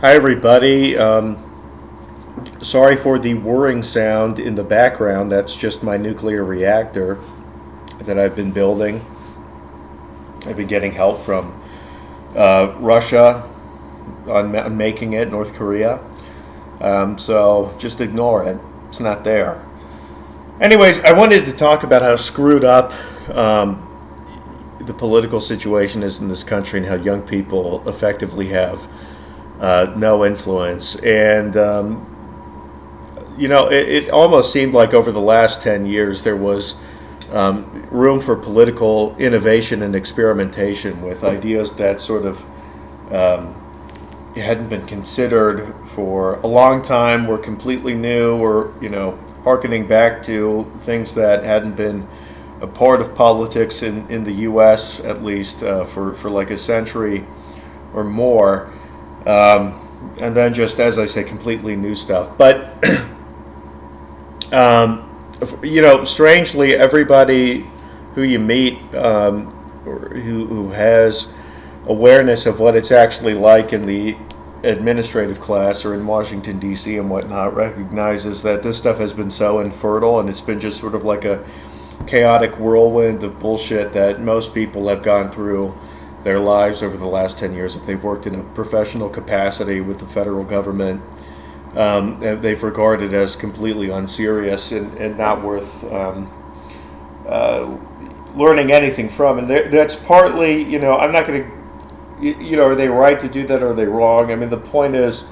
Hi, everybody. Sorry for the whirring sound in the background. That's just my nuclear reactor that I've been building. I've been getting help from Russia on making it, North Korea. So just ignore it. It's not there. Anyways, I wanted to talk about how screwed up the political situation is in this country and how young people effectively have no influence. And it almost seemed like over the last 10 years there was room for political innovation and experimentation with ideas that sort of hadn't been considered for a long time, were completely new, or, harkening back to things that hadn't been a part of politics in the U.S., at least for like a century or more. And then just, as I say, completely new stuff. But strangely, everybody who you meet, or who has awareness of what it's actually like in the administrative class or in Washington, D.C. and whatnot, recognizes that this stuff has been so infertile, and it's been just sort of like a chaotic whirlwind of bullshit that most people have gone through their lives over the last 10 years. If they've worked in a professional capacity with the federal government, they've regarded as completely unserious and not worth learning anything from. And that's partly, I'm not going to, are they right to do that or are they wrong? I mean, the point is,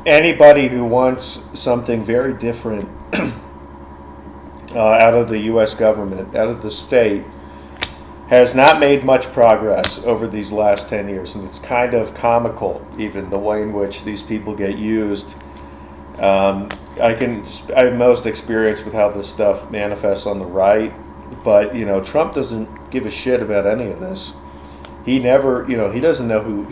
anybody who wants something very different out of the U.S. government, out of the state, has not made much progress over these last 10 years. And it's kind of comical, even the way in which these people get used. I have most experience with how this stuff manifests on the right. But, Trump doesn't give a shit about any of this. He never, he doesn't know who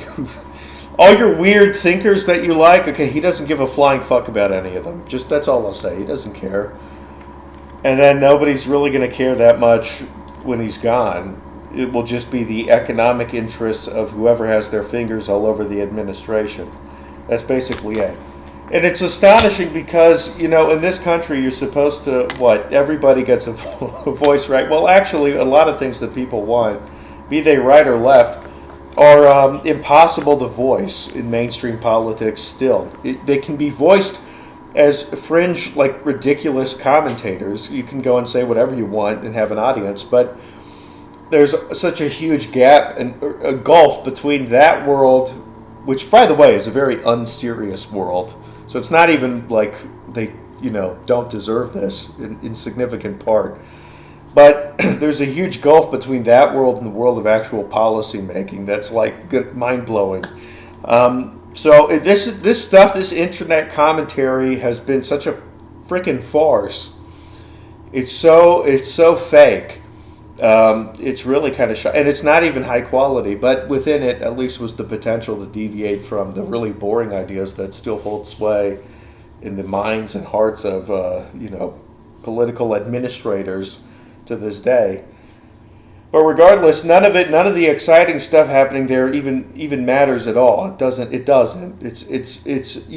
all your weird thinkers that you like, okay, he doesn't give a flying fuck about any of them. Just, that's all I'll say. He doesn't care. And then nobody's really going to care that much when he's gone. It will just be the economic interests of whoever has their fingers all over the administration. That's basically it. And it's astonishing because, in this country, you're supposed to, everybody gets a voice, right? Well, actually, a lot of things that people want, be they right or left, are impossible to voice in mainstream politics still. They can be voiced as fringe, ridiculous commentators. You can go and say whatever you want and have an audience, but there's such a huge gap and a gulf between that world, which, by the way, is a very unserious world. So it's not even like they, don't deserve this in significant part. But there's a huge gulf between that world and the world of actual policy making that's mind-blowing. So this stuff, this internet commentary has been such a freaking farce. It's so fake. It's really kind of and it's not even high quality, but within it at least was the potential to deviate from the really boring ideas that still hold sway in the minds and hearts of political administrators to this day. But regardless, none of the exciting stuff happening there even matters at all. It doesn't. It's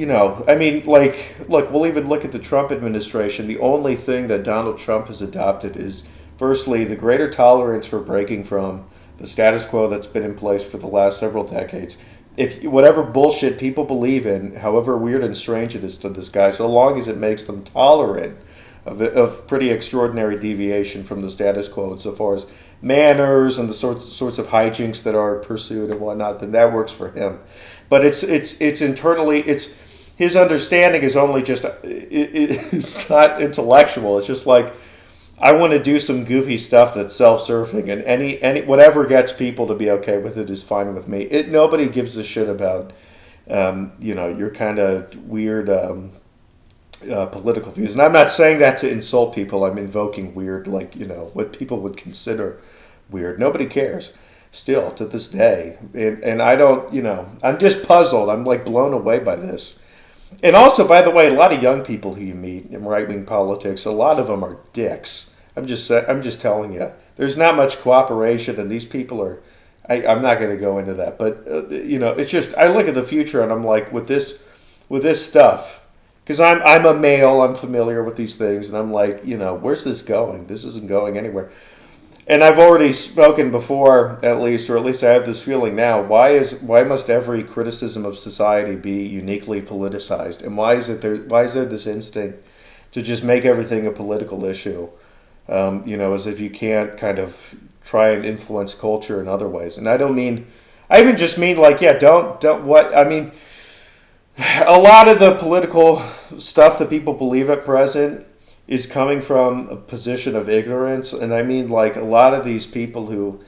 I mean, look, we'll even look at the Trump administration. The only thing that Donald Trump has adopted is, firstly, the greater tolerance for breaking from the status quo that's been in place for the last several decades. If whatever bullshit people believe in, however weird and strange it is to this guy, so long as it makes them tolerant of pretty extraordinary deviation from the status quo insofar as manners and the sorts of hijinks that are pursued and whatnot, then that works for him. But it's internally, his understanding is only just, it's not intellectual. It's just like, I want to do some goofy stuff that's self-serving, and any whatever gets people to be okay with it is fine with me. Nobody gives a shit about your kind of weird political views. And I'm not saying that to insult people. I'm invoking weird, what people would consider weird. Nobody cares still to this day. And I don't, I'm just puzzled. I'm blown away by this. And also, by the way, a lot of young people who you meet in right-wing politics, a lot of them are dicks. I'm just telling you. There's not much cooperation, and these people are I'm not going to go into that, but it's just I look at the future and I'm like with this stuff because I'm a male, I'm familiar with these things, and I'm like, where's this going? This isn't going anywhere. And I've already spoken before, at least, or at least I have this feeling now. Why must every criticism of society be uniquely politicized? And why is there this instinct to just make everything a political issue? As if you can't kind of try and influence culture in other ways. And I even just mean like, yeah, don't what I mean. A lot of the political stuff that people believe at present is coming from a position of ignorance, and I mean like a lot of these people who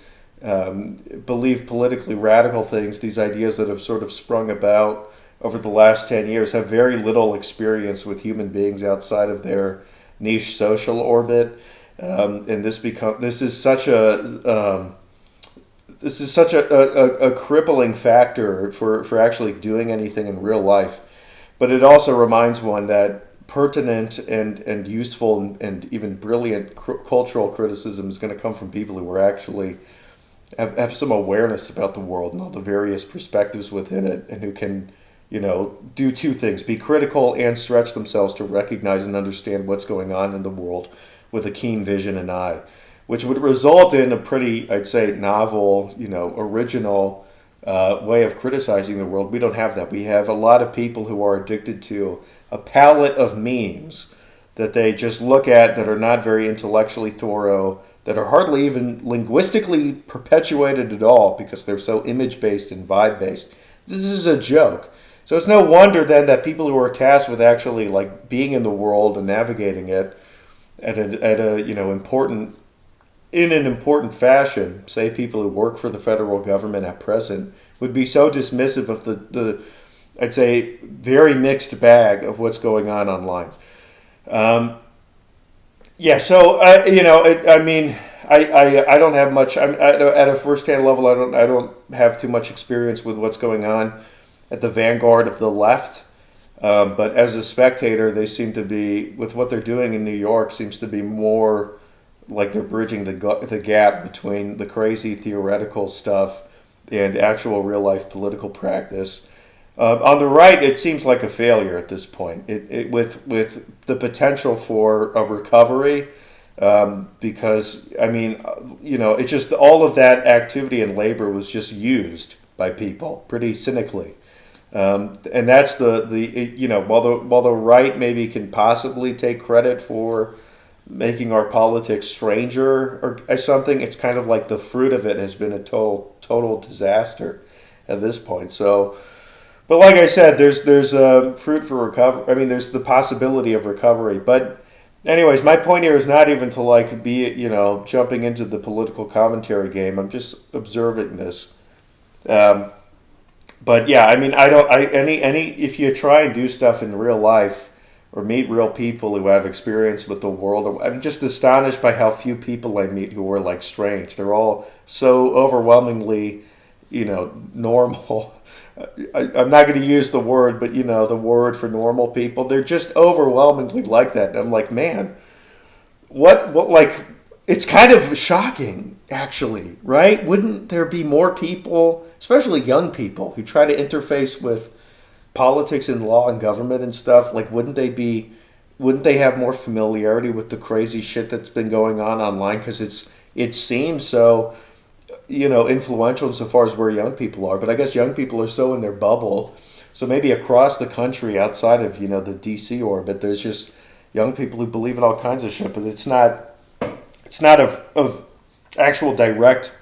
believe politically radical things, these ideas that have sort of sprung about over the last 10 years, have very little experience with human beings outside of their niche social orbit, and this is such a crippling factor for actually doing anything in real life. But it also reminds one that pertinent and useful and even brilliant cultural criticism is going to come from people who are actually have some awareness about the world and all the various perspectives within it, and who can do two things: be critical and stretch themselves to recognize and understand what's going on in the world with a keen vision and eye, which would result in a pretty, I'd say, novel, original way of criticizing the world. We don't have that. We have a lot of people who are addicted to a palette of memes that they just look at that are not very intellectually thorough, that are hardly even linguistically perpetuated at all because they're so image-based and vibe-based. This is a joke. So it's no wonder then that people who are tasked with actually like being in the world and navigating it at a important in an important fashion, say people who work for the federal government at present, would be so dismissive of the I'd say, very mixed bag of what's going on online. So I don't have much. At a first-hand level, I don't have too much experience with what's going on at the vanguard of the left. But as a spectator, they seem to be, with what they're doing in New York, seems to be more like they're bridging the gap between the crazy theoretical stuff and actual real-life political practice. On the right, it seems like a failure at this point. With the potential for a recovery, because it's just all of that activity and labor was just used by people pretty cynically, and that's while the right maybe can possibly take credit for making our politics stranger or something, it's kind of like the fruit of it has been a total disaster at this point. So. But like I said, there's fruit for recovery. I mean, there's the possibility of recovery. But anyways, my point here is not even to like be jumping into the political commentary game. I'm just observing this. But yeah, I mean, if you try and do stuff in real life or meet real people who have experience with the world, I'm just astonished by how few people I meet who are like strange. They're all so overwhelmingly, normal. I'm not going to use the word, but the word for normal people. They're just overwhelmingly like that. And I'm like, man, what like, it's kind of shocking, actually, right? Wouldn't there be more people, especially young people, who try to interface with politics and law and government and stuff? Like, wouldn't they have more familiarity with the crazy shit that's been going on online? Because it seems so influential insofar as where young people are. But I guess young people are so in their bubble. So maybe across the country, outside of, the DC orbit, there's just young people who believe in all kinds of shit. But it's not of actual direct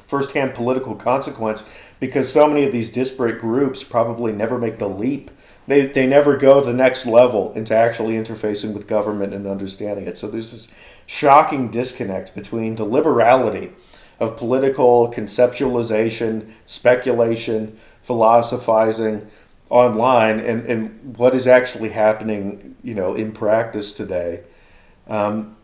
firsthand political consequence, because so many of these disparate groups probably never make the leap. They never go the next level into actually interfacing with government and understanding it. So there's this shocking disconnect between the liberality of political conceptualization, speculation, philosophizing online, and what is actually happening, in practice today. I'm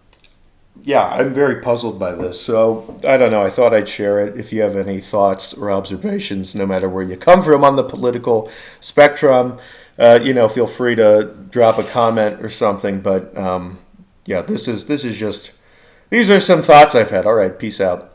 very puzzled by this. So I don't know. I thought I'd share it. If you have any thoughts or observations, no matter where you come from on the political spectrum, feel free to drop a comment or something. But these are some thoughts I've had. All right, peace out.